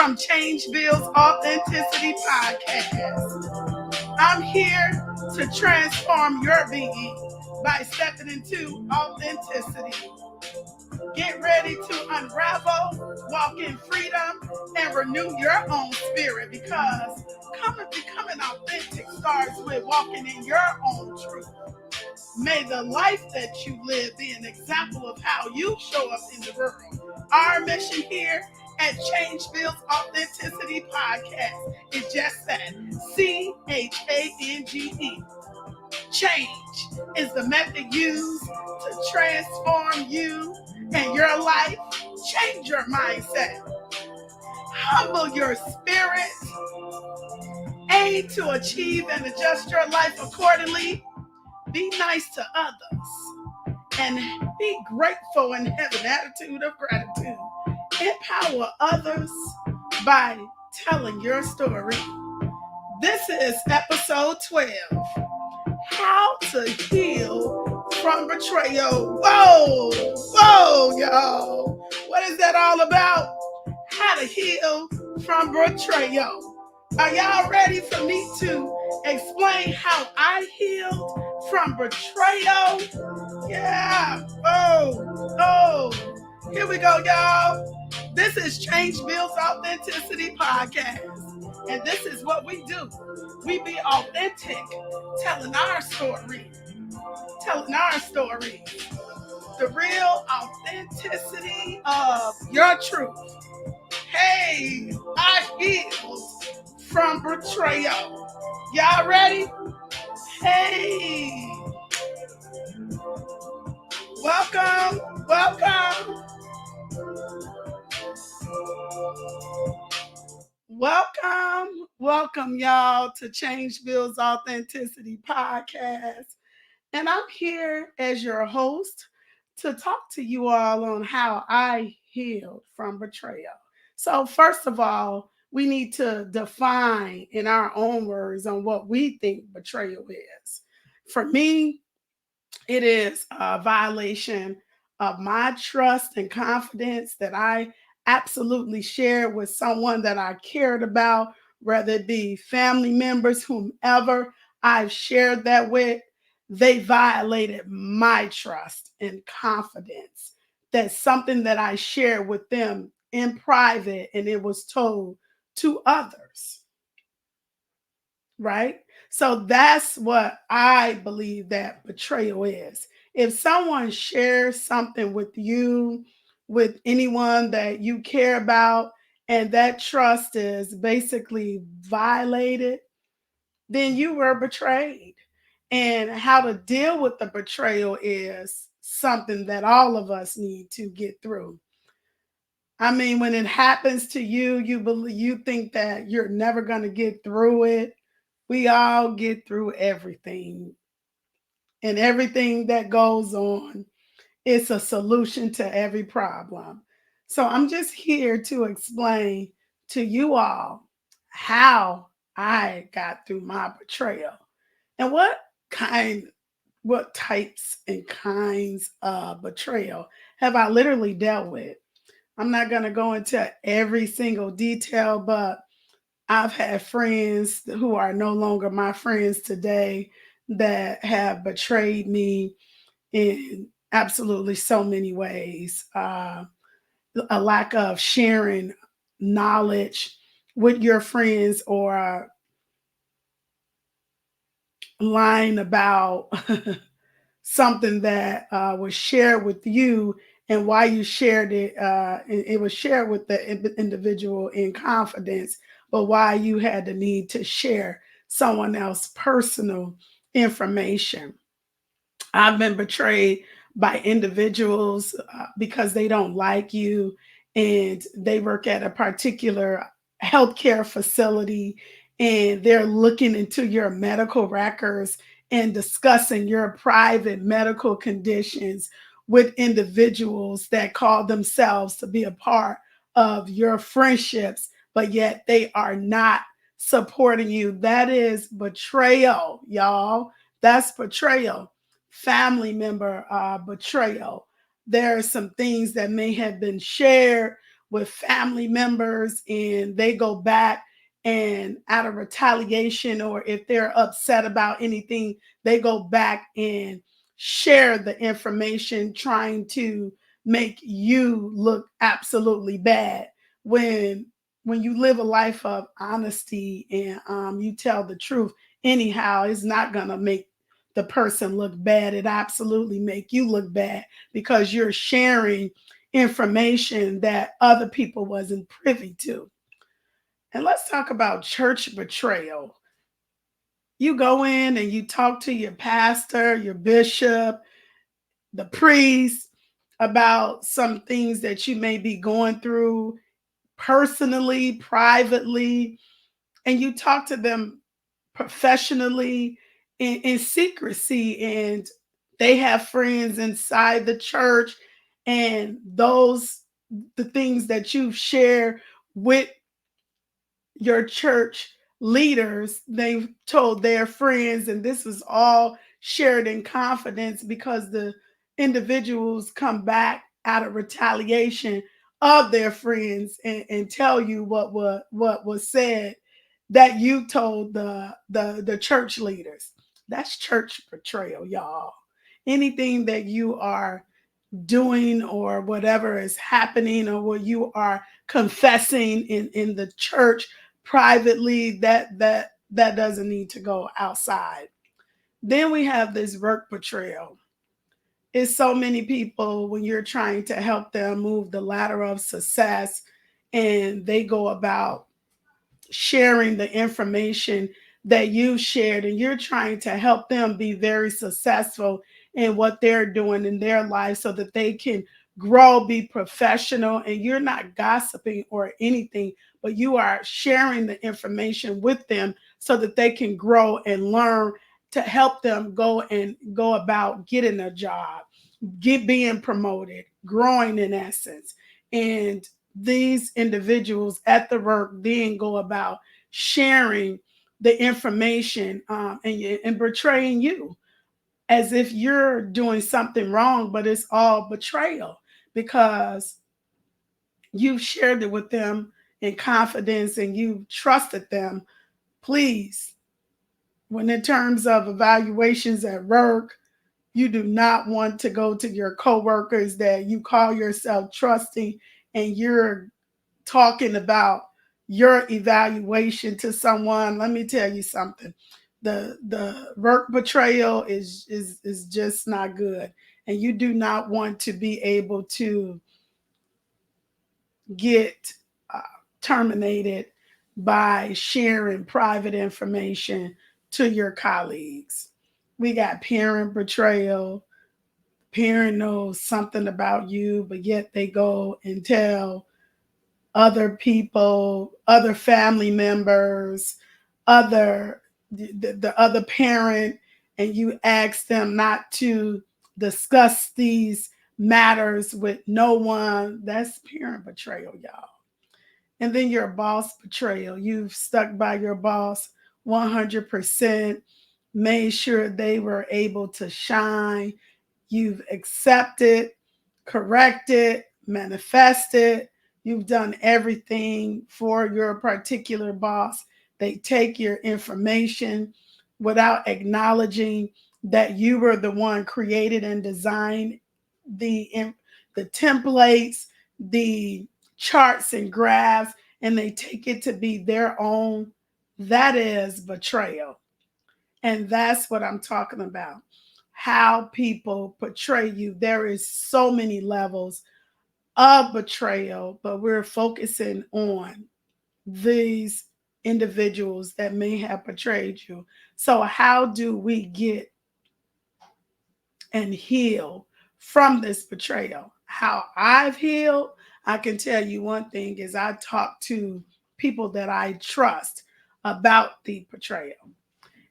from Changebill's Authenticity Podcast. I'm here to transform your being by stepping into authenticity. Get ready to unravel, walk in freedom, and renew your own spirit because becoming authentic starts with walking in your own truth. May the life that you live be an example of how you show up in the world. Our mission here at Changebill's Authenticity Podcast is just that, CHANGE. Change is the method used to transform you and your life. Change your mindset. Humble your spirit. Aim to achieve and adjust your life accordingly. Be nice to others. And be grateful and have an attitude of gratitude. Empower others by telling your story. This is episode 12. How to heal from betrayal. Whoa, y'all. What is that all about? How to heal from betrayal. Are y'all ready for me to explain how I healed from betrayal? Yeah. Oh. Here we go, y'all. This is Changebill's Authenticity Podcast. And this is what we do. We be authentic, telling our story. The real authenticity of your truth. Hey, I healed from betrayal. Y'all ready? Hey. Welcome. Welcome, y'all, to Changebill's Authenticity Podcast. And I'm here as your host to talk to you all on how I healed from betrayal. So, first of all, we need to define in our own words on what we think betrayal is. For me, it is a violation of my trust and confidence that I absolutely shared with someone that I cared about, whether it be family members, whomever I've shared that with. They violated my trust and confidence. That's something that I shared with them in private and it was told to others, right? So that's what I believe that betrayal is. If someone shares something with you, with anyone that you care about, and that trust is basically violated, then you were betrayed. And how to deal with the betrayal is something that all of us need to get through. I mean, when it happens to you, you think that you're never going to get through it. We all get through everything, and everything that goes on, it's a solution to every problem. So I'm just here to explain to you all how I got through my betrayal and what types and kinds of betrayal have I literally dealt with. I'm not going to go into every single detail, but I've had friends who are no longer my friends today that have betrayed me in absolutely so many ways. A lack of sharing knowledge with your friends or lying about something that was shared with you and why you shared it. It was shared with the individual in confidence, but why you had the need to share someone else's personal information. I've been betrayed by individuals because they don't like you and they work at a particular healthcare facility and they're looking into your medical records and discussing your private medical conditions with individuals that call themselves to be a part of your friendships, but yet they are not supporting you. That is betrayal, y'all. That's betrayal. Family member betrayal. There are some things that may have been shared with family members and they go back and out of retaliation, or if they're upset about anything, they go back and share the information trying to make you look absolutely bad. When you live a life of honesty and you tell the truth, anyhow, it's not going to make the person look bad. It absolutely make you look bad because you're sharing information that other people wasn't privy to. And let's talk about church betrayal. You go in and you talk to your pastor, your bishop, the priest about some things that you may be going through personally, privately, and you talk to them professionally in secrecy, and they have friends inside the church, and those the things that you share with your church leaders, they've told their friends, and this is all shared in confidence because the individuals come back out of retaliation of their friends and tell you what was said that you told the church leaders. That's church betrayal, y'all. Anything that you are doing or whatever is happening or what you are confessing in the church privately, that doesn't need to go outside. Then we have this work betrayal. It's so many people when you're trying to help them move the ladder of success and they go about sharing the information that you shared, and you're trying to help them be very successful in what they're doing in their life so that they can grow, be professional, and you're not gossiping or anything, but you are sharing the information with them so that they can grow and learn to help them go about getting a job, being promoted, growing in essence. And these individuals at the work then go about sharing the information and betraying you as if you're doing something wrong, but it's all betrayal because you've shared it with them in confidence and you trusted them. Please, when in terms of evaluations at work, you do not want to go to your coworkers that you call yourself trusting and you're talking about your evaluation to someone. Let me tell you something. The work betrayal is just not good. And you do not want to be able to get uh, terminated by sharing private information to your colleagues. We got parent betrayal. Parent knows something about you, but yet they go and tell other people, other family members, other the other parent, and you ask them not to discuss these matters with no one. That's parent betrayal, y'all. And then your boss betrayal. You've stuck by your boss 100%, made sure they were able to shine. You've accepted, corrected, manifested. You've done everything for your particular boss. They take your information without acknowledging that you were the one created and designed the the templates, the charts and graphs, and they take it to be their own. That is betrayal. And that's what I'm talking about. How people portray you. There is so many levels of betrayal, but we're focusing on these individuals that may have betrayed you. So how do we get and heal from this betrayal? How I've healed, I can tell you one thing is I talk to people that I trust about the betrayal.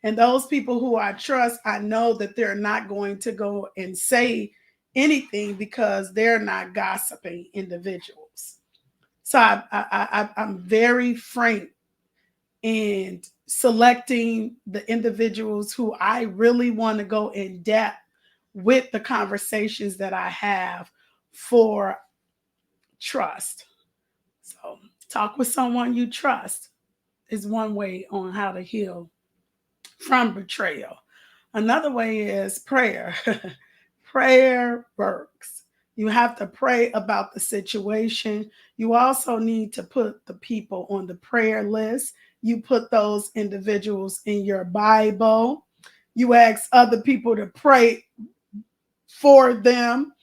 And those people who I trust, I know that they're not going to go and say anything because they're not gossiping individuals. So I'm very frank in selecting the individuals who I really want to go in depth with the conversations that I have for trust. Talk with someone you trust is one way on how to heal from betrayal. Another way is prayer. Prayer works. You have to pray about the situation. You also need to put the people on the prayer list. You put those individuals in your Bible. You ask other people to pray for them,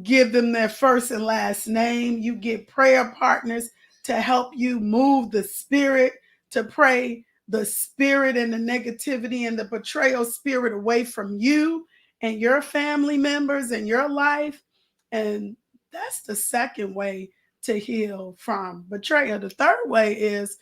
give them their first and last name. You get prayer partners to help you move the spirit, to pray the spirit and the negativity and the betrayal spirit away from you and your family members and your life. And that's the second way to heal from betrayal. The third way is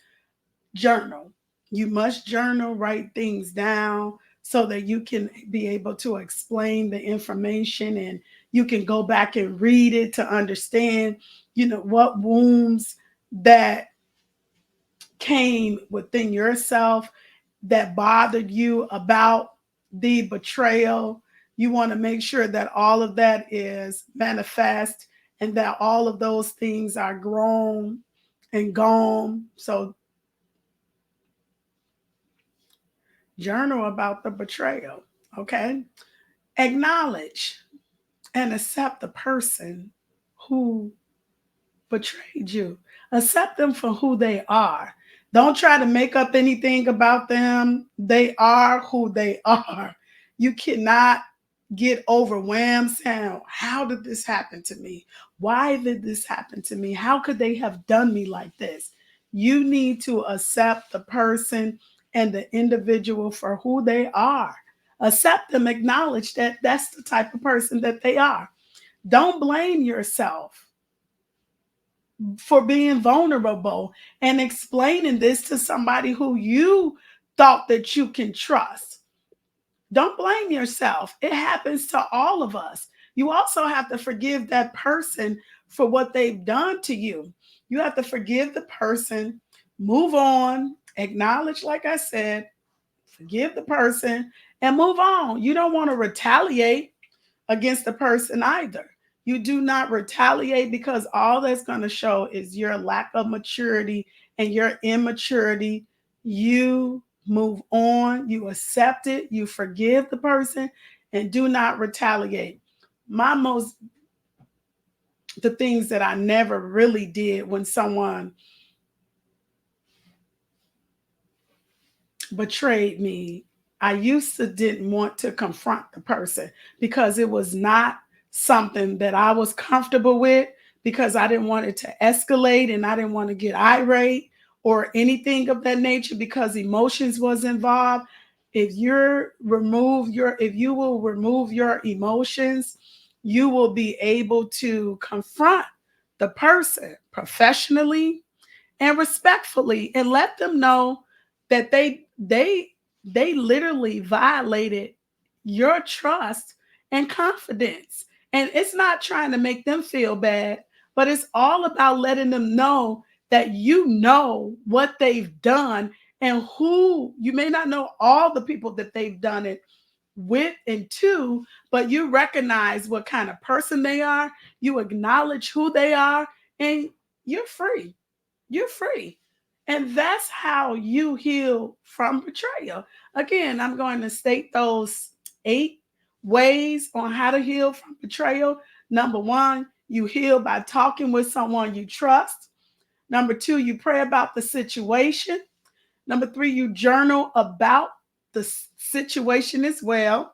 journal. You must journal, write things down so that you can be able to explain the information, and you can go back and read it to understand, what wounds that came within yourself that bothered you about the betrayal. You want to make sure that all of that is manifest and that all of those things are grown and gone. So journal about the betrayal, okay? Acknowledge and accept the person who betrayed you. Accept them for who they are. Don't try to make up anything about them. They are who they are. You cannot get overwhelmed saying, how did this happen to me? Why did this happen to me? How could they have done me like this? You need to accept the person and the individual for who they are. Accept them, acknowledge that that's the type of person that they are. Don't blame yourself for being vulnerable and explaining this to somebody who you thought that you can trust. Don't blame yourself. It happens to all of us. You also have to forgive that person for what they've done to you. You have to forgive the person, move on, acknowledge, like I said, forgive the person, and move on. You don't want to retaliate against the person either. You do not retaliate, because all that's going to show is your lack of maturity and your immaturity. You move on, you accept it, you forgive the person, and do not retaliate. The things that I never really did when someone betrayed me, I used to didn't want to confront the person because it was not something that I was comfortable with, because I didn't want it to escalate and I didn't want to get irate or anything of that nature, because emotions was involved. If you will remove your emotions, you will be able to confront the person professionally and respectfully and let them know that they literally violated your trust and confidence. And it's not trying to make them feel bad, but it's all about letting them know that you know what they've done, and who you may not know all the people that they've done it with and to, but you recognize what kind of person they are, you acknowledge who they are, and you're free. You're free. And that's how you heal from betrayal. Again, I'm going to state those 8 ways on how to heal from betrayal. Number 1, you heal by talking with someone you trust. Number 2, you pray about the situation. Number 3, you journal about the situation as well.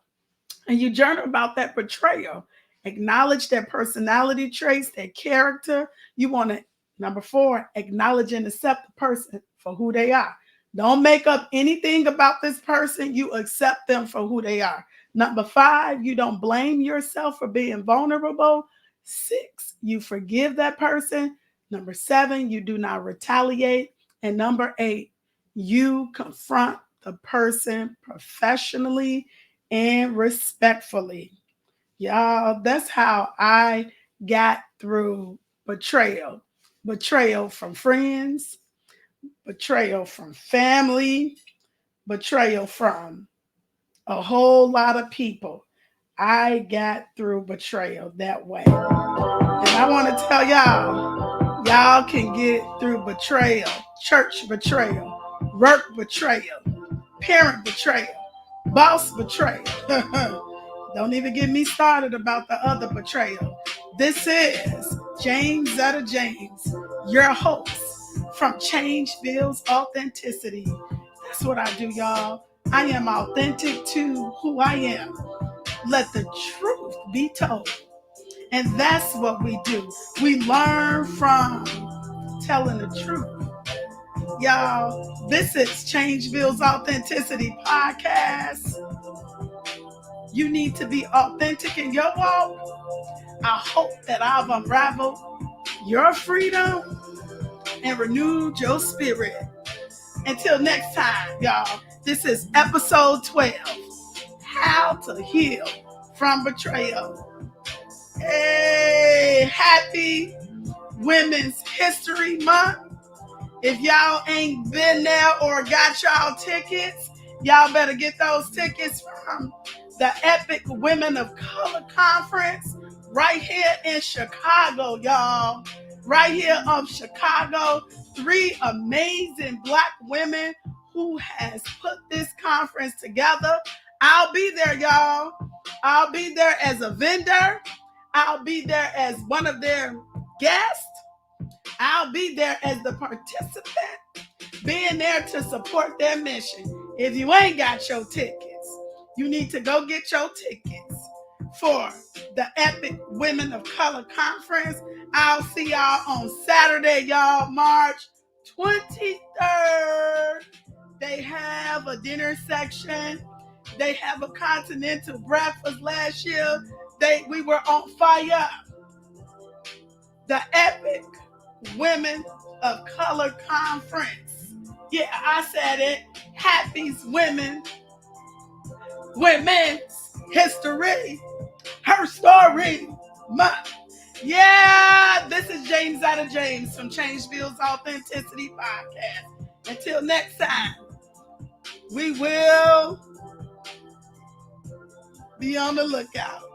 And you journal about that betrayal. Acknowledge their personality traits, their character. You want to, number 4, acknowledge and accept the person for who they are. Don't make up anything about this person. You accept them for who they are. Number 5, you don't blame yourself for being vulnerable. 6, you forgive that person. Number 7, you do not retaliate. And number 8, you confront the person professionally and respectfully. Y'all, that's how I got through betrayal. Betrayal from friends, betrayal from family, betrayal from a whole lot of people. I got through betrayal that way. And I want to tell y'all Y'all can get through betrayal, church betrayal, work betrayal, parent betrayal, boss betrayal. Don't even get me started about the other betrayal. This is Jameszetta James, your host from Change Builds Authenticity. That's what I do, y'all. I am authentic to who I am. Let the truth be told. And that's what we do. We learn from telling the truth. Y'all, this is Change Builds Authenticity podcast. You need to be authentic in your walk. I hope that I've unraveled your freedom and renewed your spirit. Until next time, y'all, this is episode 12, How to Heal from Betrayal. Hey, happy Women's History Month. If y'all ain't been there or got y'all tickets, y'all better get those tickets from the Epic Women of Color Conference right here in Chicago, y'all. Right here in Chicago, 3 amazing Black women who has put this conference together. I'll be there, y'all. I'll be there as a vendor. I'll be there as one of their guests. I'll be there as the participant, being there to support their mission. If you ain't got your tickets, you need to go get your tickets for the Epic Women of Color Conference. I'll see y'all on Saturday, y'all, March 23rd. They have a dinner section. They have a continental breakfast last year. We were on fire. The Epic Women of Color Conference. Yeah, I said it. Happy Women's History. Her story month. Yeah, this is Jameszetta James from Change Builds Authenticity Podcast. Until next time, we will be on the lookout.